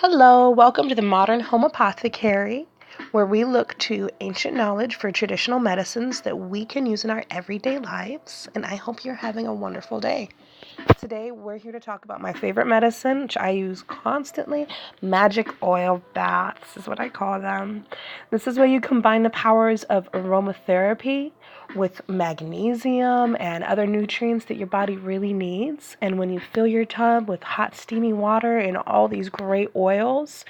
Hello, welcome to the Modern Home Apothecary, where we look to ancient knowledge for traditional medicines that we can use in our everyday lives, and I hope you're having a wonderful day. Today, we're here to talk about my favorite medicine, which I use constantly. Magic oil baths is what I call them. This is where you combine the powers of aromatherapy with magnesium and other nutrients that your body really needs. And when you fill your tub with hot, steamy water and all these great oils,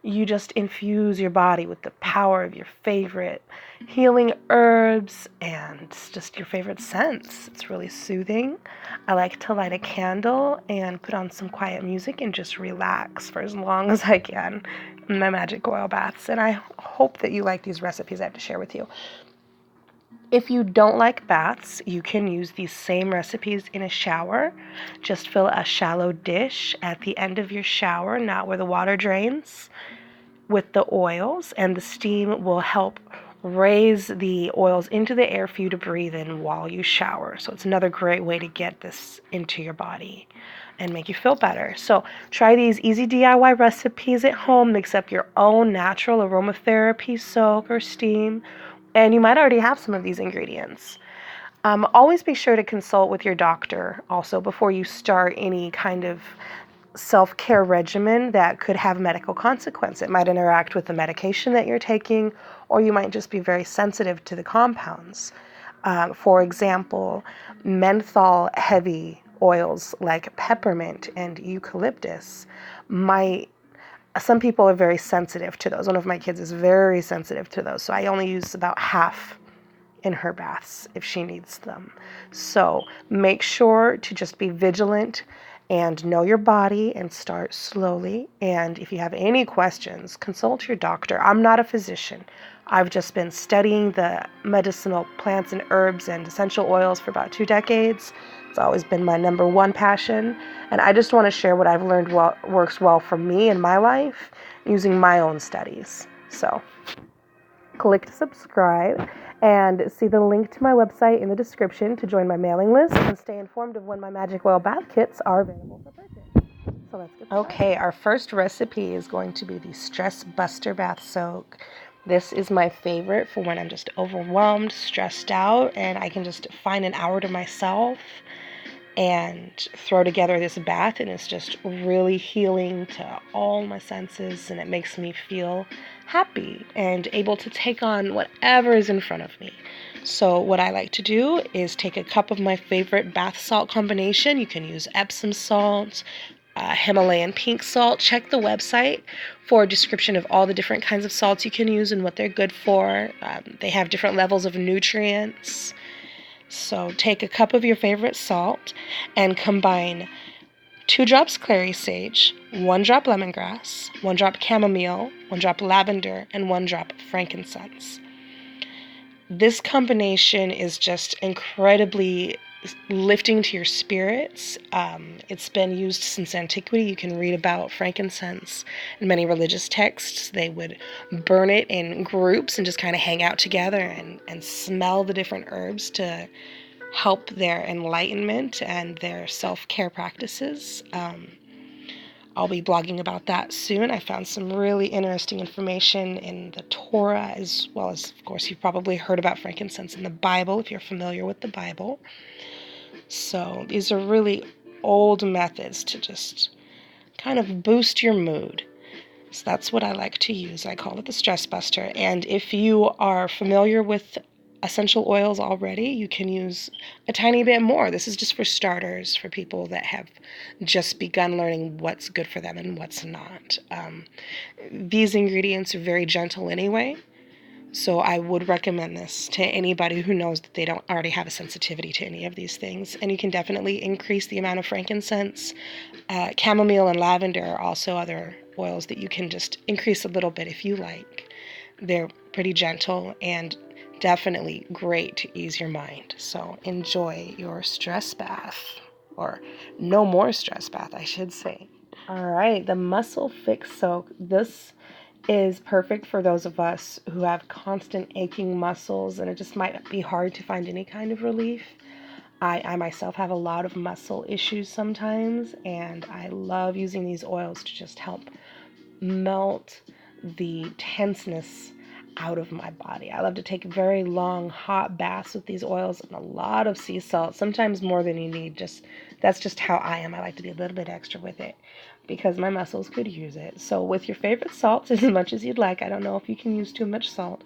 you just infuse your body with the power of your favorite healing herbs and just your favorite scents. It's really soothing. I like to light a candle and put on some quiet music and just relax for as long as I can in my magic oil baths. And I hope that you like these recipes I have to share with you. If you don't like baths, you can use these same recipes in a shower. Just fill a shallow dish at the end of your shower, not where the water drains, with the oils, and the steam will help raise the oils into the air for you to breathe in while you shower. So it's another great way to get this into your body and make you feel better. So try these easy DIY recipes at home. Mix up your own natural aromatherapy soak or steam, and you might already have some of these ingredients. Always be sure to consult with your doctor also before you start any kind of self-care regimen that could have medical consequence. It might interact with the medication that you're taking, or you might just be very sensitive to the compounds. For example, menthol heavy oils like peppermint and eucalyptus some people are very sensitive to those. One of my kids is very sensitive to those, so I only use about half in her baths if she needs them. So make sure to just be vigilant and know your body and start slowly. And if you have any questions, consult your doctor. I'm not a physician. I've just been studying the medicinal plants and herbs and essential oils for about 2 decades. It's always been my number one passion. And I just want to share what I've learned works well for me in my life using my own studies. So click subscribe and see the link to my website in the description to join my mailing list and stay informed of when my magic oil bath kits are available for purchase. So let's get started. Okay, our first recipe is going to be the Stress Buster Bath Soak. This is my favorite for when I'm just overwhelmed, stressed out, and I can just find an hour to myself and throw together this bath, and it's just really healing to all my senses, and it makes me feel happy and able to take on whatever is in front of me. So what I like to do is take a cup of my favorite bath salt combination. You can use Epsom salt, Himalayan pink salt. Check the website for a description of all the different kinds of salts you can use and what they're good for. They have different levels of nutrients. So take a cup of your favorite salt and combine 2 drops clary sage, 1 drop lemongrass, 1 drop chamomile, 1 drop lavender, and 1 drop frankincense. This combination is just incredibly lifting to your spirits. It's been used since antiquity. You can read about frankincense in many religious texts. They would burn it in groups and just kind of hang out together and smell the different herbs to help their enlightenment and their self-care practices. I'll be blogging about that soon. I found some really interesting information in the Torah, as well as, of course, you've probably heard about frankincense in the Bible, if you're familiar with the Bible. So these are really old methods to just kind of boost your mood. So that's what I like to use. I call it the Stress Buster. And if you are familiar with essential oils already, you can use a tiny bit more. This is just for starters, for people that have just begun learning what's good for them and what's not. These ingredients are very gentle anyway, so I would recommend this to anybody who knows that they don't already have a sensitivity to any of these things. And you can definitely increase the amount of frankincense. Chamomile and lavender are also other oils that you can just increase a little bit if you like. They're pretty gentle and definitely great to ease your mind. So enjoy your stress bath, or no more stress bath, I should say. All right, the Muscle Fix Soak. This is perfect for those of us who have constant aching muscles, and it just might be hard to find any kind of relief. I myself have a lot of muscle issues sometimes, and I love using these oils to just help melt the tenseness out of my body. I love to take very long hot baths with these oils and a lot of sea salt, sometimes more than you need. That's just how I am. I like to be a little bit extra with it because my muscles could use it. So with your favorite salts, as much as you'd like, I don't know if you can use too much salt,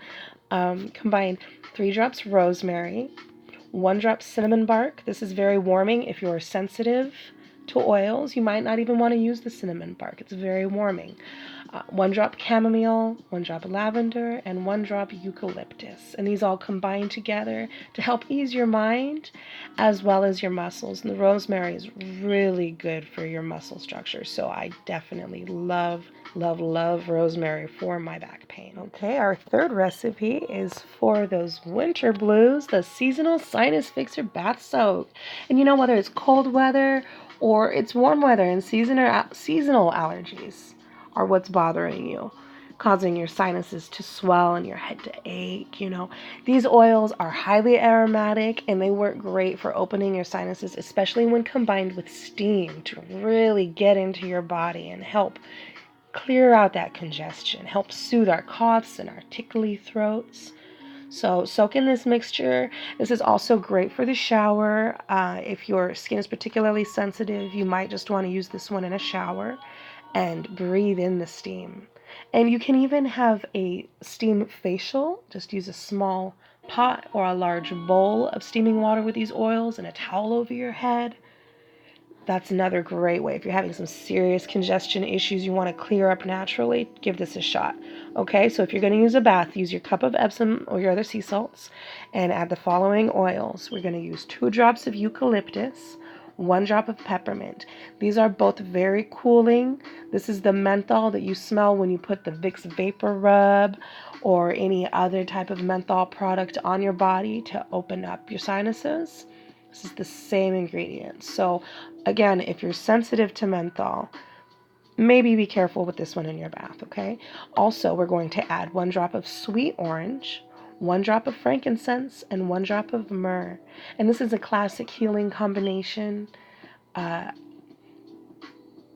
combine 3 drops rosemary, 1 drop cinnamon bark. This is very warming. If you're sensitive to oils, you might not even want to use the cinnamon bark. It's very warming. 1 drop chamomile, 1 drop lavender, and 1 drop eucalyptus. And these all combine together to help ease your mind as well as your muscles. And the rosemary is really good for your muscle structure. So I definitely love rosemary for my back pain. Okay, our third recipe is for those winter blues, the seasonal sinus fixer bath soak. And you know, whether it's cold weather or it's warm weather and seasonal allergies are what's bothering you, causing your sinuses to swell and your head to ache, these oils are highly aromatic and they work great for opening your sinuses, especially when combined with steam to really get into your body and help clear out that congestion, help soothe our coughs and our tickly throats. So soak in this mixture. This is also great for the shower. If your skin is particularly sensitive, you might just want to use this one in a shower and breathe in the steam. And you can even have a steam facial. Just use a small pot or a large bowl of steaming water with these oils and a towel over your head. That's another great way. If you're having some serious congestion issues you want to clear up naturally, give this a shot. Okay, so if you're going to use a bath, use your cup of Epsom or your other sea salts and add the following oils. We're going to use 2 drops of eucalyptus, 1 drop of peppermint. These are both very cooling. This is the menthol that you smell when you put the Vicks Vapor Rub or any other type of menthol product on your body to open up your sinuses. This is the same ingredients. So again, if you're sensitive to menthol, maybe be careful with this one in your bath, okay? Also, we're going to add 1 drop of sweet orange, 1 drop of frankincense, and 1 drop of myrrh. And this is a classic healing combination.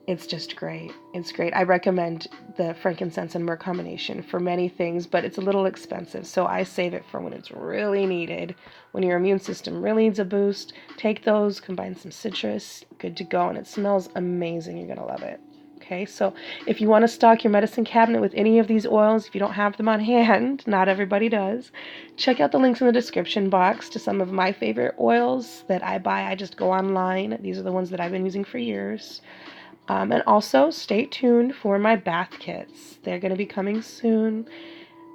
It's just great. It's great. I recommend the frankincense and myrrh combination for many things, but it's a little expensive, so I save it for when it's really needed. When your immune system really needs a boost, take those, combine some citrus, good to go, and it smells amazing. You're going to love it. Okay, so if you want to stock your medicine cabinet with any of these oils, if you don't have them on hand, not everybody does, check out the links in the description box to some of my favorite oils that I buy. I just go online. These are the ones that I've been using for years. And also stay tuned for my bath kits. They're going to be coming soon,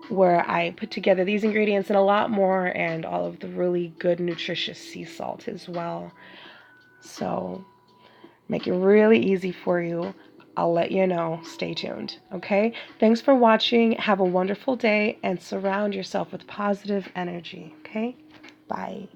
where I put together these ingredients and a lot more, and all of the really good nutritious sea salt as well. So make it really easy for you. I'll let you know. Stay tuned. Okay? Thanks for watching. Have a wonderful day and surround yourself with positive energy. Okay? Bye.